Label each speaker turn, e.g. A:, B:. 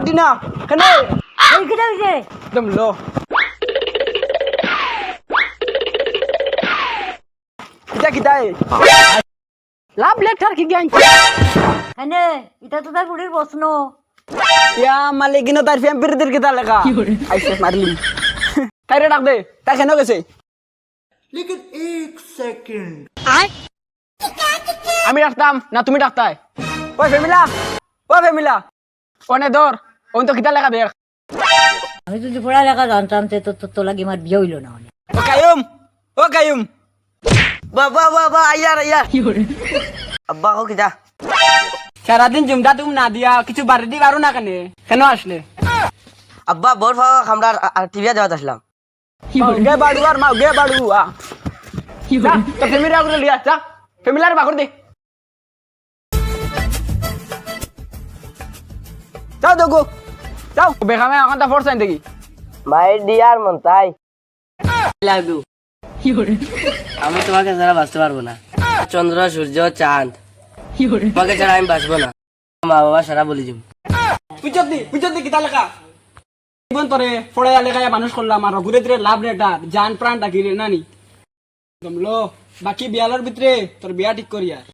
A: দিনা কেনে
B: এই কিটা হইছে
A: একদম লো কিটা কিটাই লাভ লেটার কি গাইন
B: এনে এটা তো তার বুড়ির প্রশ্ন
A: ইয়া মালিকিনো তার ফেম পিরিদের কিটা লেখা আইসে মারলি তাইরে ডাক দে তাই কেন গেছে
C: लेकिन एक सेकंड
A: আমি ডাকতাম না তুমি ডাকতাই ওই ফেমিলা ওনে ধর ওন তো কিটা লেখা দেখ
B: আমি যদি পড়ালেখা জানতাম তো তো লাগি আমার বিয়ে হইল না
A: ও কায়ুম
D: বাবা আইয়া আব্বা কো কিটা
A: সারাদিন জুমটা তুমি না দিয়া কিছু বাড়ি দি পারো না কেন আসলে
D: আব্বা বোর ফাও আমরা টিভি যাওয়াত আসলাম
A: গে বাড়ু আর মাও গে বাড়ু তো ফ্যামিলি আগরে লিয়া যা ফ্যামিলার বাকর দে যাও দগো যাও বেখামে এখন তা ফোর্স আইন দেখি
D: মাই ডিয়ার মন্তাই লাভ ইউ আমি তোমাকে ছাড়া বাঁচতে পারবো না চন্দ্র সূর্য চাঁদ তোমাকে ছাড়া আমি বাঁচবো না মা বাবা সারা বলি যাবো
A: পিছত দি কিতা লেখা জীবন তোরে ফড়াইয়া লেখাইয়া মানুষ করলাম আর ঘুরে ধীরে লাভ লেটার জান প্রাণ ডাকি রে নানি একদম লো বাকি বিয়ালোর ভিতরে তোর বিয়া ঠিক করিয়া